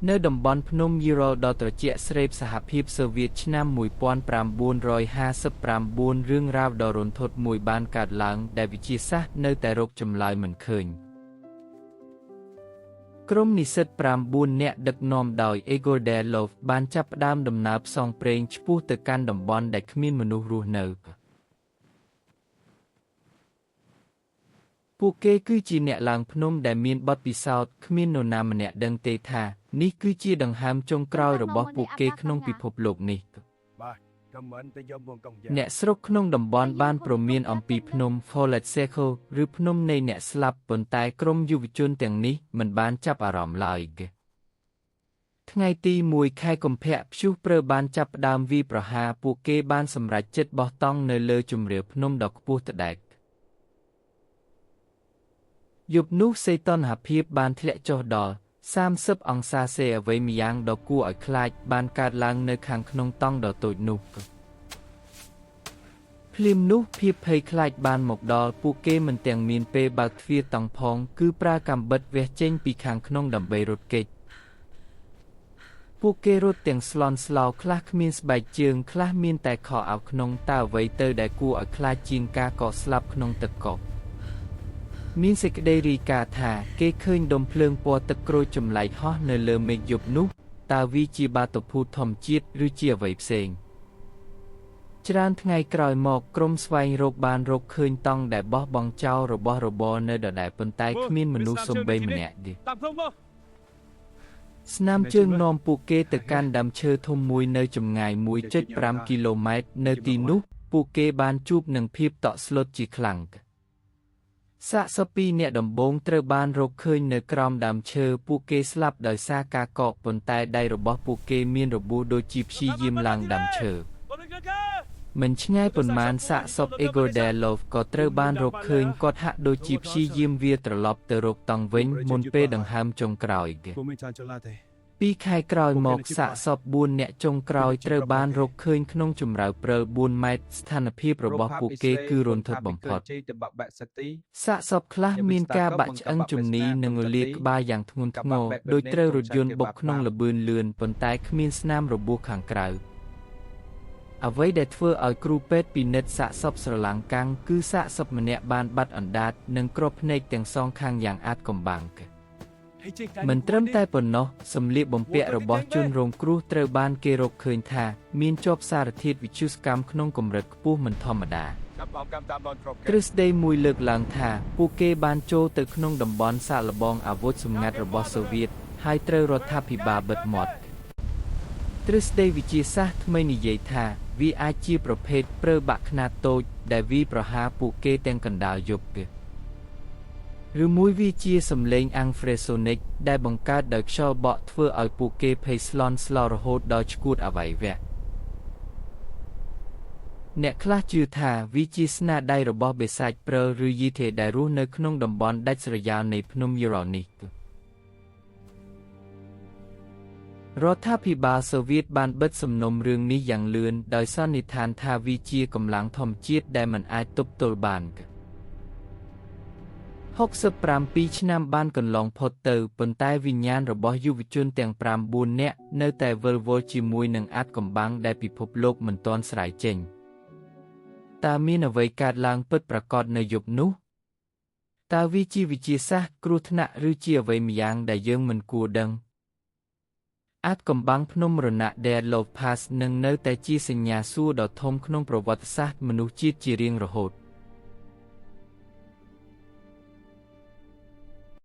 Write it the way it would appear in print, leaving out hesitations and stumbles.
នៅតំបន់ភ្នំយីរ៉ូដ៏ត្រជាក់ស្រេបសហភាពសូវៀតឆ្នាំ1959រឿងរ៉ាវដ៏រន្ធត់មួយបានកើតឡើងដែលវិទ្យាសាស្ត្រនៅតែរកចម្លើយមិនឃើញក្រុមនិស្សិត9នាក់ដឹកនាំដោយ Igor Delov បានចាប់ផ្ដើមដំណើរផ្សងព្រេងឆ្ពោះទៅកាន់តំបន់ដែលគ្មានមនុស្សរស់នៅពួកគេគឺជាអ្នកឡើងភ្នំដែលមានបទពិសោធន៍គ្មាននរណាម្នាក់ដឹងទេថានេះគឺជាដង្ហើមចុងក្រោយរបស់ពួកគេក្នុងពិភពលោកនេះអ្នកស្រុកក្នុងតំបន់បានព្រមានអំពីភ្នំ Foletseko ឬភ្នំនៃអ្នកស្លាប់ប៉ុន្តែក្រុមយុវជនទាំងនេះមិនបានចាប់អារម្មណ៍ឡើយថ្ងៃទី1 ខែកុម្ភៈព្យុះព្រឺបានចាប់ផ្ដើមវាយប្រហារពួកគេបានសម្រេចចិត្តបោះតង់នៅលើជម្រាលភ្នំដ៏ខ្ពស់ត្ដែកយប់នោះសីតុណ្ហភាពបានធ្លាក់ចុះដល់30 អង្សាសេអ្វីម្យ៉ាងដ៏គួរឲ្យខ្លាចបានកើតឡើងនៅខាងក្នុងតង់ដ៏តូចនោះភ្លាមនោះភាពភ័យខ្លាចបានមកដល់ពួកគេមិនទាំងមានពេលបើកទ្វារតង់ផងគឺប្រើកាំបិតវះចេញពីខាងក្នុងដើម្បីរត់គេចពួកគេរត់ទាំងស្លន់ស្លោខ្លះគ្មានស្បែកជើងខ្លះមានតែខោអាវក្នុងតើអ្វីទៅដែលគួរឲ្យខ្លាចជាងការកកស្លាប់ក្នុងទឹកកកមានសេចក្តីរាយការណ៍ថាគេឃើញដុំភ្លើងពណ៌ទឹកក្រូចចម្លែកហោះនៅលើមេឃយប់នោះតើវាជាបាតុភូតធម្មជាតិឬជាអ្វីផ្សេងច្រើនថ្ងៃក្រោយមកក្រុមស្វែងរកបានរកឃើញតង់ដែលបោះបង់ចោលរបស់របរនៅដដែលប៉ុន្តែគ្មានមនុស្សសូម្បីម្នាក់ទេស្នាមជើងនាំពួកគេទៅកាន់ដើមឈើធំមួយនៅចម្ងាយ 1.5 គីឡូម៉ែត្រនៅទីនោះពួកគេបានជួបនឹងភាពតក់ស្លុតជាខ្លាំងសាកសព2នាក់ដំបូងត្រូវបានរកឃើញនៅក្រោមដើមឈើពួកគេស្លាប់ដោយសារការកកប៉ុន្តែដៃរបស់ពួកគេមានរបួសដូចជាព្យាយាមឡើងដើមឈើមិនឆ្ងាយប៉ុន្មានសាកសព Igor Delov ក៏ត្រូវបានរកឃើញគាត់ហាក់ដូចជាព្យាយាមវាត្រឡប់ទៅរកតង់វិញមុនពេលដង្ហើមចុងក្រោយ2 ខែក្រោយមកសាកសព4នាក់ចុងក្រោយត្រូវបានរកឃើញក្នុងជម្រៅព្រិល4ម៉ែត្រស្ថានភាពរបស់ពួកគេគឺរន្ធត់បំផុតសាកសពខ្លះមានការបាក់ឆ្អឹងជំនីនិងរលាកក្បាលយ៉ាងធ្ងន់ធ្ងរដោយត្រូវរថយន្តបុកក្នុងល្បឿនលឿនប៉ុន្តែគ្មានស្នាមរបួសខាងក្រៅអ្វីដែលធ្វើឲ្យគ្រូពេទ្យពិនិត្យសាកសពស្រឡាំងកាំងគឺសាកសពម្នាក់បានបាត់អណ្ដាតនិងគ្រាប់ភ្នែកទាំងសងខាងយ៉ាងអាថ៌កំបាំងមិនត្រឹមតែប៉ុណ្ណោះសម្លៀកបំពាក់របស់ជនរងគ្រោះត្រូវបានគេរកឃើញថាមានជាប់សារធាតុវិទ្យុសកម្មក្នុងកម្រិតខ្ពស់មិនធម្មតាទ្រឹស្ដីមួយលើកឡើងថាពួកគេបានចូលទៅក្នុងតំបន់សាកល្បងអាវុធសម្ងាត់របស់សូវៀតហើយត្រូវរដ្ឋាភិបាលបិទមាត់ទ្រឹស្ដីវិទ្យាសាស្ត្រថ្មីនិយាយថាវាអាចជាប្រភេទព្រើបាក់ខ្នាតតូចដែលវាប្រហារពួកគេទាំងកណ្ដាលយប់ឬមួយវាជាសំឡេងអាំងហ្វ្រេសូនិកដែលបង្កើតដោយខ្យល់បក់ធ្វើឲ្យពួកគេភ័យស្លន់ស្លោរហូតដល់ឆ្កួតអវ័ยวៈអ្នកខ្លះជឿថាវាជាស្នាដៃរបស់បិសាចព្រិលឬយីថេដែលរស់នៅក្នុងតំបន់ដាច់ស្រយាលនៃភ្នំយូរ៉ូនេះរដ្ឋាភិបាលសូវៀតបានបិទសំណុំរឿងនេះយ៉ាងលឿនដោយសន្និដ្ឋានថាវាជាកម្លាំងធម្មជាតិដែលមិនអាចទប់ទល់បាន67 ឆ្នាំបានកន្លងផុតទៅប៉ុន្តែវិញ្ញាណរបស់យុវជនទាំង9នាក់នៅតែវិលវល់ជាមួយនឹងអាថ៌កំបាំងដែលពិភពលោកមិនទាន់ស្រាយចេញតើមានអ្វីកើតឡើងពិតប្រាកដនៅយប់នោះតើវាជាវិទ្យាសាស្ត្រគ្រោះថ្នាក់ឬជាអ្វីម្យ៉ាងដែលយើងមិនគួរដឹងអាថ៌កំបាំងភ្នំរណៈ Delov Pass នឹងនៅតែជាសញ្ញាសួរដ៏ធំក្នុងប្រវត្តិសាស្ត្រមនុស្សជាតិជារៀងរហូត